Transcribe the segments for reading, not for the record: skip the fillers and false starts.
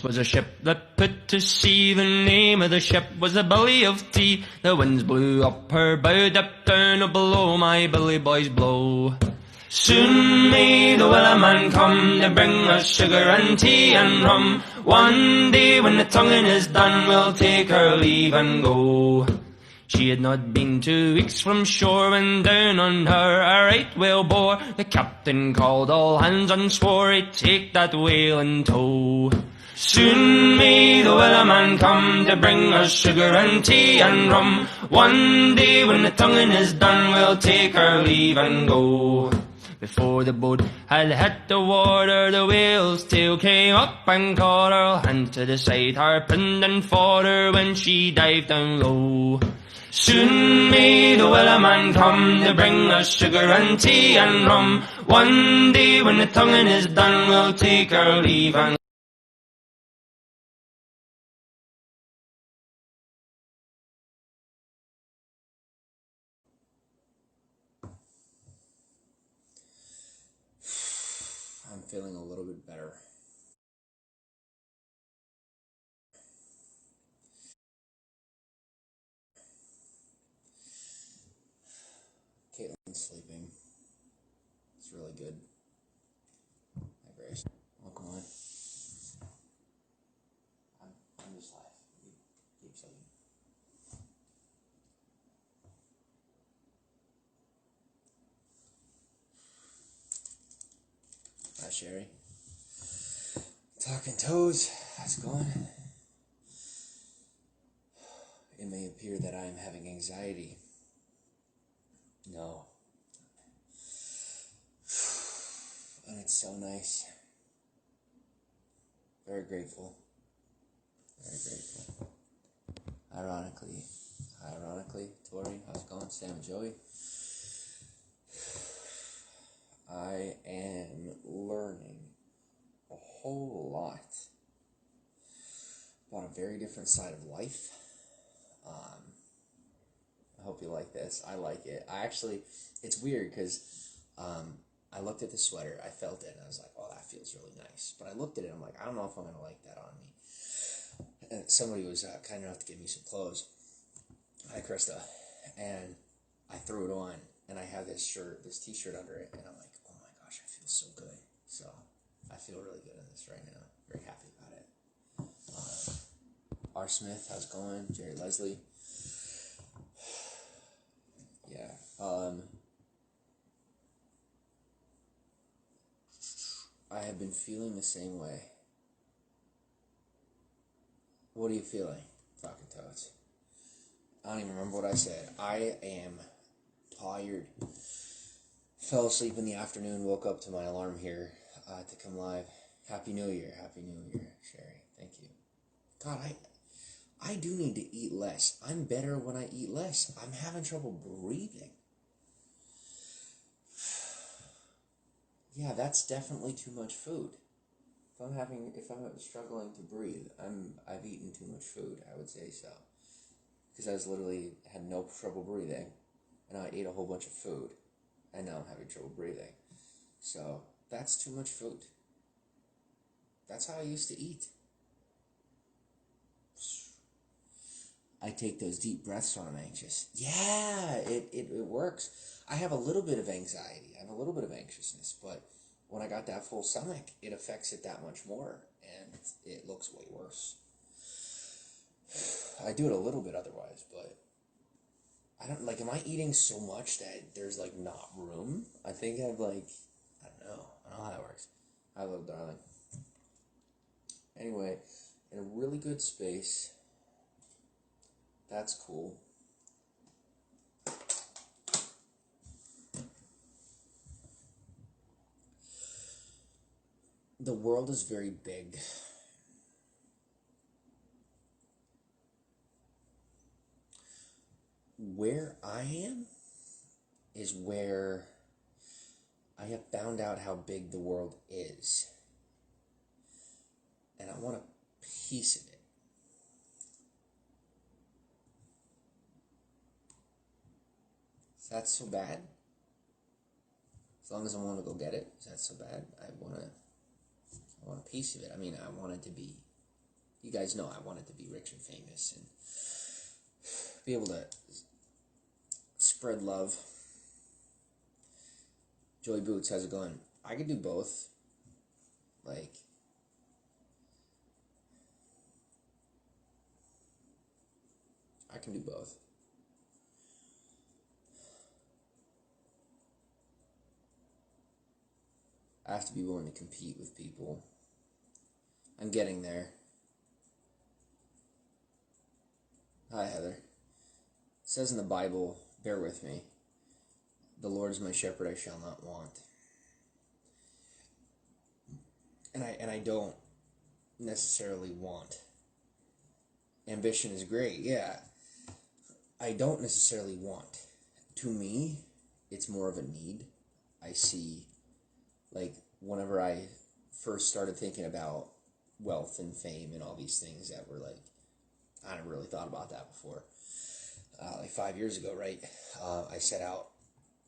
was a ship that put to sea. The name of the ship was the Billy of Tea. The winds blew up her bow, dipped down below, my Billy boys blow. Soon may the Wellerman come to bring us sugar and tea and rum. One day when the tonguing is done, we'll take our leave and go. She had not been 2 weeks from shore when down on her a right whale bore. The captain called all hands and swore he'd take that whale in tow. Soon may the Wellerman come to bring us sugar and tea and rum. One day when the tonguing is done, we'll take our leave and go. Before the boat had hit the water, the whale's tail came up and caught her. Hands to the side, harped and fought her when she dived down low. Soon may the Wellerman come to bring us sugar and tea and rum. One day when the tonguing is done, we'll take our leave and I'm feeling a little bit better. Caitlin's sleeping. It's really good. Hi, Grace. Welcome on. I'm just live. Keep sleeping. Hi, Sherry. Talking toes. How's it going? It may appear that I am having anxiety. No. And it's so nice. Very grateful. Very grateful. Ironically, Tori, how's it going? Sam and Joey. I am learning a whole lot about a very different side of life. I hope you like this. I like it. It's weird because I looked at the sweater, I felt it, and I was like, oh, that feels really nice. But I looked at it, and I'm like, I don't know if I'm going to like that on me. And somebody was kind enough to give me some clothes. Hi, Krista. And I threw it on, and I have this t-shirt under it, and I'm like, oh my gosh, I feel so good. So I feel really good in this right now. Very happy about it. R. Smith, how's it going? Jerry Leslie. Yeah. I have been feeling the same way. What are you feeling, Talking Toads? I don't even remember what I said. I am tired. Fell asleep in the afternoon, woke up to my alarm here to come live. Happy New Year, Sherry. Thank you. God, I do need to eat less. I'm better when I eat less. I'm having trouble breathing. Yeah, that's definitely too much food. If I'm struggling to breathe, I've eaten too much food, I would say so. Because I had no trouble breathing, and I ate a whole bunch of food, and now I'm having trouble breathing. So, that's too much food. That's how I used to eat. I take those deep breaths when I'm anxious. Yeah, it works. I have a little bit of anxiety. I have a little bit of anxiousness, but when I got that full stomach, it affects it that much more, and it looks way worse. I do it a little bit otherwise, but I don't, am I eating so much that there's, not room? I think I don't know. I don't know how that works. Hi, little darling. Anyway, in a really good space. That's cool. The world is very big. Where I am is where I have found out how big the world is. And I want a piece of it. Is that so bad? As long as I want to go get it, is that so bad? I want a piece of it. I mean, I want it to be you guys know I wanted to be rich and famous and be able to spread love. Joey Boots, how's it going? I could do both. Like, I can do both. I have to be willing to compete with people. I'm getting there. Hi, Heather. It says in the Bible, bear with me, the Lord is my shepherd, I shall not want. And I don't necessarily want. Ambition is great, yeah. I don't necessarily want. To me, it's more of a need. I see, like, whenever I first started thinking about wealth and fame and all these things that were like, I never really thought about that before. Like 5 years ago, right? I set out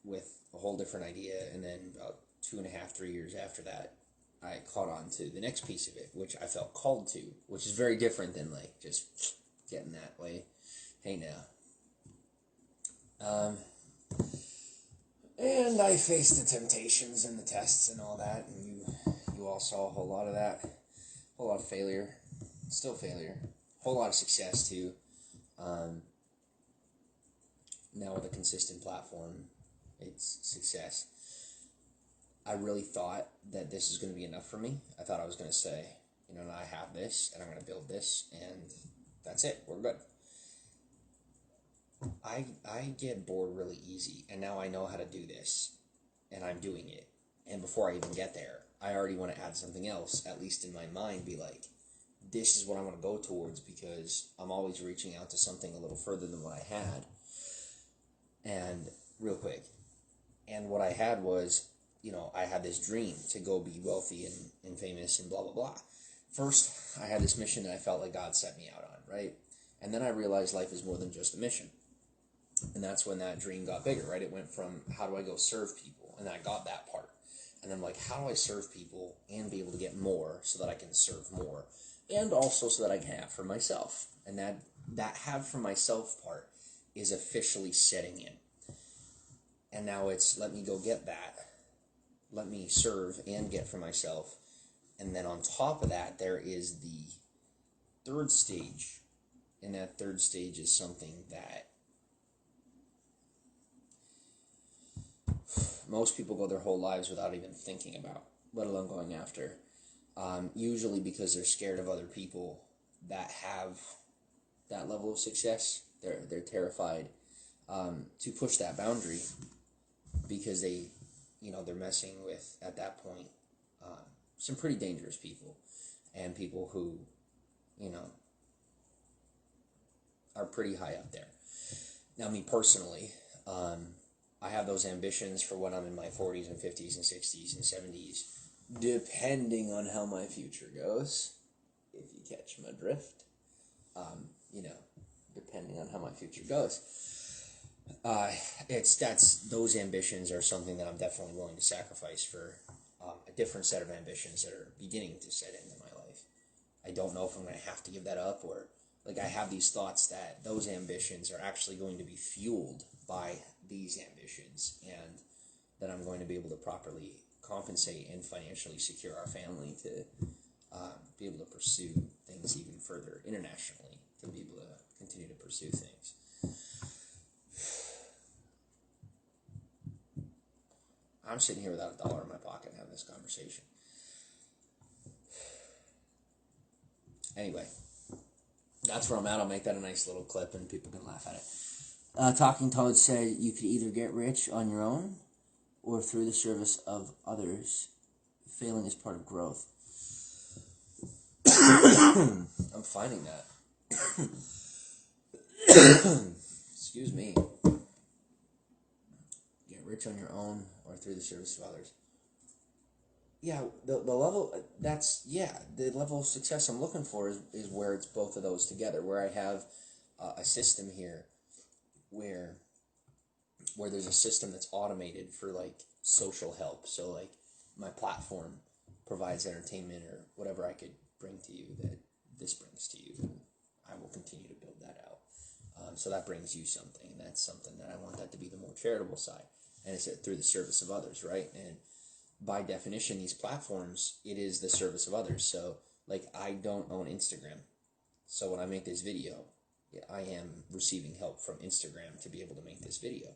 with a whole different idea, and then about 2.5, 3 years after that, I caught on to the next piece of it, which I felt called to, which is very different than like just getting that way. Hey now. And I faced the temptations and the tests and all that, and you all saw a whole lot of that, a whole lot of failure, still failure, a whole lot of success too. Now with a consistent platform, it's success. I really thought that this is going to be enough for me. I thought I was going to say, you know, I have this, and I'm going to build this, and that's it. We're good. I get bored really easy, and now I know how to do this, and I'm doing it. And before I even get there, I already want to add something else, at least in my mind, be like, this is what I want to go towards, because I'm always reaching out to something a little further than what I had. And real quick, and what I had was, you know, I had this dream to go be wealthy and famous and blah, blah, blah. First, I had this mission that I felt like God set me out on, right? And then I realized life is more than just a mission. And that's when that dream got bigger, right? It went from, how do I go serve people? And I got that part. And then, like, how do I serve people and be able to get more so that I can serve more? And also so that I can have for myself. And that have for myself part is officially setting in. And now it's, let me go get that. Let me serve and get for myself. And then on top of that, there is the third stage. And that third stage is something that most people go their whole lives without even thinking about, let alone going after. Usually because they're scared of other people that have that level of success. They're terrified to push that boundary because they, you know, they're messing with, at that point, some pretty dangerous people and people who, you know, are pretty high up there. Now, me personally, I have those ambitions for when I'm in my 40s and 50s and 60s and 70s, depending on how my future goes, if you catch my drift, you know, depending on how my future goes. Those ambitions are something that I'm definitely willing to sacrifice for a different set of ambitions that are beginning to set into my life. I don't know if I'm going to have to give that up, or like I have these thoughts that those ambitions are actually going to be fueled by these ambitions, and that I'm going to be able to properly compensate and financially secure our family to be able to pursue things even further internationally, to be able to continue to pursue things. I'm sitting here without $1 in my pocket and having this conversation. Anyway, that's where I'm at. I'll make that a nice little clip and people can laugh at it. Talking Toad said you could either get rich on your own or through the service of others. Failing is part of growth. I'm finding that. Excuse me. Get rich on your own or through the service of others. Yeah, the level, the level of success I'm looking for is where it's both of those together, where I have a system here where there's a system that's automated for like social help. So like my platform provides entertainment or whatever I could bring to you that this brings to So that brings you something, and that's something that I want that to be the more charitable side, and it's through the service of others, right? And by definition, these platforms, it is the service of others. So like, I don't own Instagram, so when I make this video, I am receiving help from Instagram to be able to make this video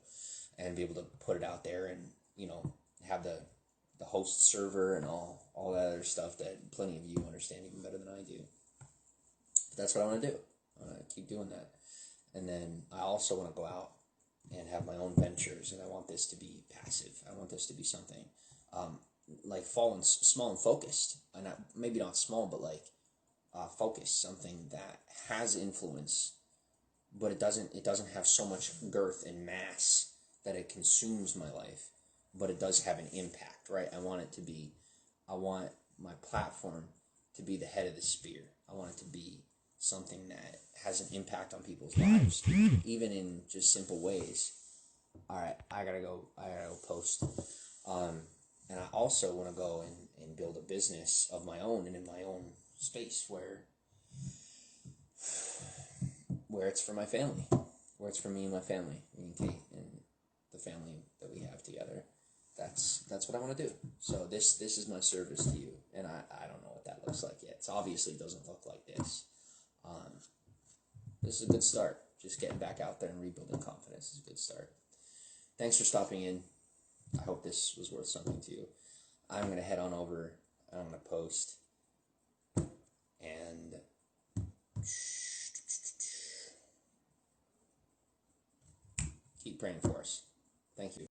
and be able to put it out there, and have the host server and all that other stuff that plenty of you understand even better than I do. But that's what I want to do. I want to keep doing that. And then I also want to go out and have my own ventures, and I want this to be passive. I want this to be something like small and focused, and maybe not small, but like focused, something that has influence, but it doesn't have so much girth and mass that it consumes my life, but it does have an impact, right? I want my platform to be the head of the spear. I want it to be something that has an impact on people's lives, even in just simple ways. All right, I gotta go post. And I also want to go and build a business of my own, and in my own space where it's for my family, where it's for me and my family, me and Kate, and the family that we have together. That's what I want to do. So this is my service to you, and I don't know what that looks like yet. It obviously doesn't look like this. This is a good start. Just getting back out there and rebuilding confidence is a good start. Thanks for stopping in. I hope this was worth something to you. I'm going to head on over. I'm going to post. And keep praying for us. Thank you.